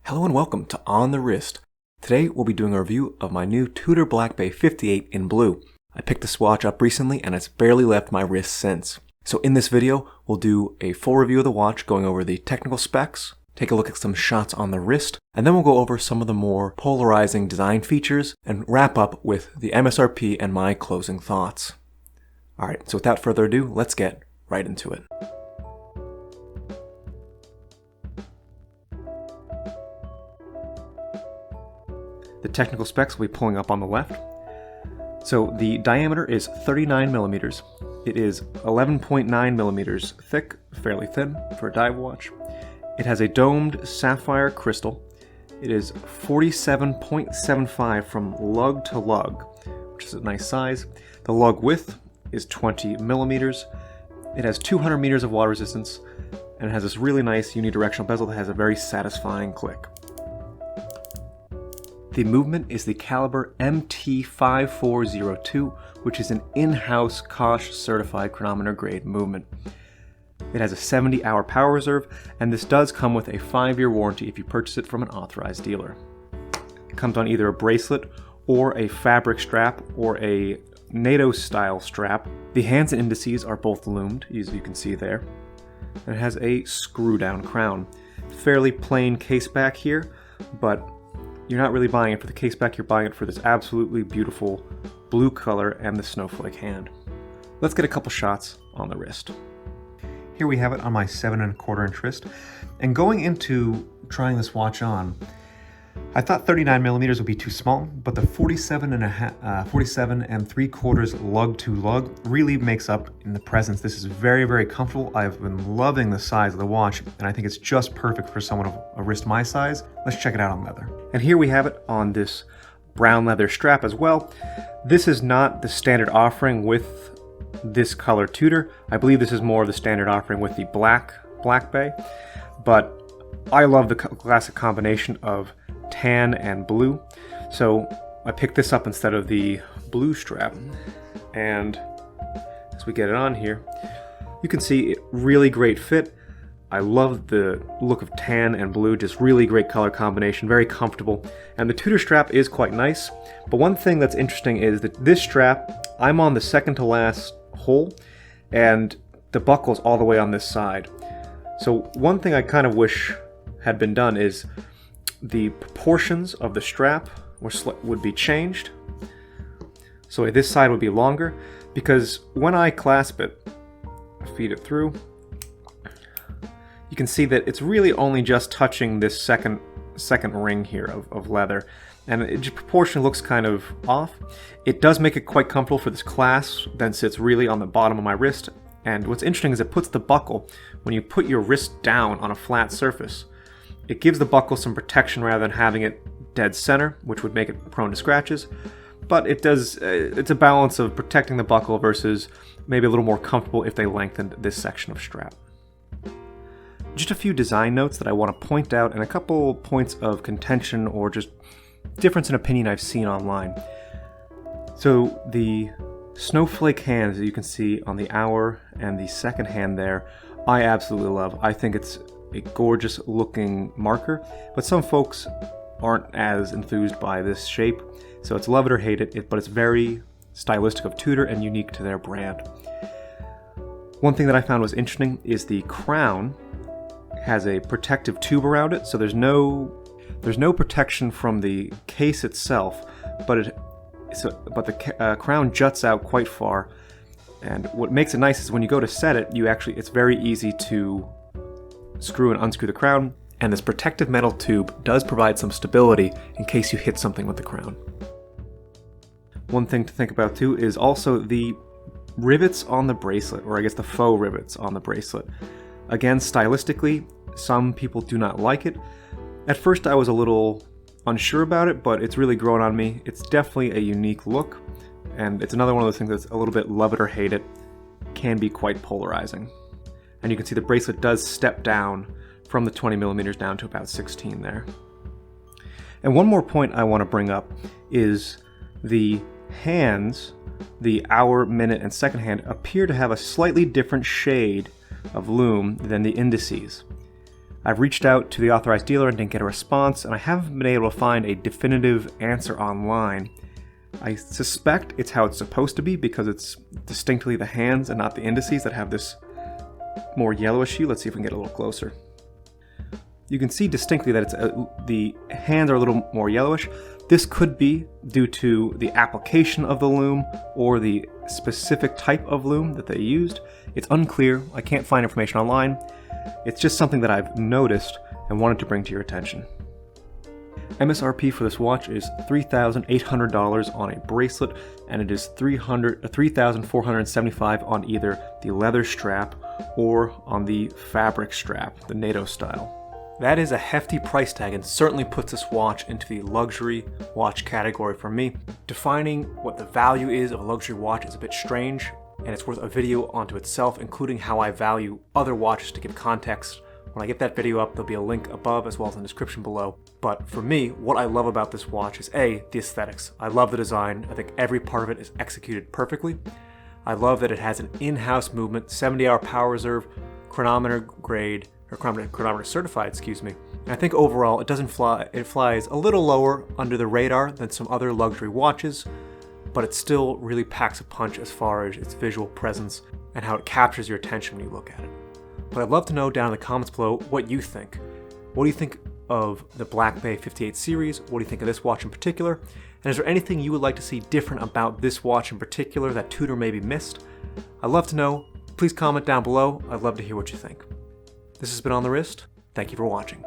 Hello and welcome to On the Wrist. Today we'll be doing a review of my new Tudor Black Bay 58 in blue. I picked this watch up recently and it's barely left my wrist since. So in this video we'll do a full review of the watch, going over the technical specs, take a look at some shots on the wrist, and then we'll go over some of the more polarizing design features and wrap up with the MSRP and my closing thoughts. Alright, so without further ado, let's get right into it. The technical specs will be pulling up on the left. So the diameter is 39 millimeters. It is 11.9 millimeters thick, fairly thin for a dive watch. It has a domed sapphire crystal. It is 47.75 from lug to lug, which is a nice size. The lug width is 20 millimeters. It has 200 meters of water resistance, and it has this really nice unidirectional bezel that has a very satisfying click. The movement is the caliber MT5402, which is an in-house COSC certified chronometer grade movement. It has a 70-hour power reserve, and this does come with a 5-year warranty if you purchase it from an authorized dealer. It comes on either a bracelet or a fabric strap or a NATO style strap. The hands and indices are both loomed, as you can see there. And it has a screw down crown. Fairly plain case back here, but you're not really buying it for the case back, you're buying it for this absolutely beautiful blue color and the snowflake hand. Let's get a couple shots on the wrist. Here we have it on my 7¼ inch wrist. And going into trying this watch on, I thought 39 millimeters would be too small, but the 47¾ lug to lug really makes up in the presence. This is very, very comfortable. I've been loving the size of the watch, and I think it's just perfect for someone of a wrist my size. Let's check it out on leather. And here we have it on this brown leather strap as well. This is not the standard offering with this color Tudor. I believe this is more of the standard offering with the Black Bay, but I love the classic combination of tan and blue, so I picked this up instead of the blue strap. And as we get it on here, you can see it really great fit. I love the look of tan and blue, just really great color combination, very comfortable. And the Tudor strap is quite nice, but one thing that's interesting is that this strap, I'm on the second to last hole, and the buckle's all the way on this side. So one thing I kind of wish had been done is the proportions of the strap would be changed. So this side would be longer, because when I clasp it, feed it through, you can see that it's really only just touching this second ring here of leather, and it just proportionally looks kind of off. It does make it quite comfortable for this clasp, then sits really on the bottom of my wrist. And what's interesting is it puts the buckle, when you put your wrist down on a flat surface, it gives the buckle some protection rather than having it dead center, which would make it prone to scratches. But it does, it's a balance of protecting the buckle versus maybe a little more comfortable if they lengthened this section of strap. Just a few design notes that I want to point out, and a couple points of contention or just difference in opinion I've seen online. So the snowflake hands that you can see on the hour and the second hand there, I absolutely love. I think it's a gorgeous looking marker, but some folks aren't as enthused by this shape, so it's love it or hate it, but it's very stylistic of Tudor and unique to their brand. One thing that I found was interesting is the crown has a protective tube around it, so there's no protection from the case itself, but the crown juts out quite far, and what makes it nice is when you go to set it, it's very easy to screw and unscrew the crown, and this protective metal tube does provide some stability in case you hit something with the crown. One thing to think about too is also the rivets on the bracelet, or I guess the faux rivets on the bracelet. Again, stylistically, some people do not like it. At first I was a little unsure about it, but it's really grown on me. It's definitely a unique look, and it's another one of those things that's a little bit love it or hate it, can be quite polarizing. And you can see the bracelet does step down from the 20 millimeters down to about 16 there. And one more point I want to bring up is the hands, the hour, minute, and second hand appear to have a slightly different shade of lume than the indices. I've reached out to the authorized dealer and didn't get a response, and I haven't been able to find a definitive answer online. I suspect it's how it's supposed to be because it's distinctly the hands and not the indices that have this more yellowish hue. Let's see if we can get a little closer. You can see distinctly that the hands are a little more yellowish. This could be due to the application of the loom or the specific type of loom that they used. It's unclear. I can't find information online. It's just something that I've noticed and wanted to bring to your attention. MSRP for this watch is $3,800 on a bracelet, and it is $3,475 on either the leather strap or on the fabric strap, the NATO style. That is a hefty price tag and certainly puts this watch into the luxury watch category for me. Defining what the value is of a luxury watch is a bit strange, and it's worth a video onto itself, including how I value other watches to give context. When I get that video up, there'll be a link above as well as in the description below. But for me, what I love about this watch is A, the aesthetics. I love the design. I think every part of it is executed perfectly. I love that it has an in-house movement, 70-hour power reserve, chronometer grade, or chronometer certified, excuse me. And I think overall it doesn't fly. It flies a little lower under the radar than some other luxury watches, but it still really packs a punch as far as its visual presence and how it captures your attention when you look at it. But I'd love to know down in the comments below what you think. What do you think of the Black Bay 58 series? What do you think of this watch in particular? And is there anything you would like to see different about this watch in particular that Tudor maybe missed? I'd love to know. Please comment down below. I'd love to hear what you think. This has been On The Wrist. Thank you for watching.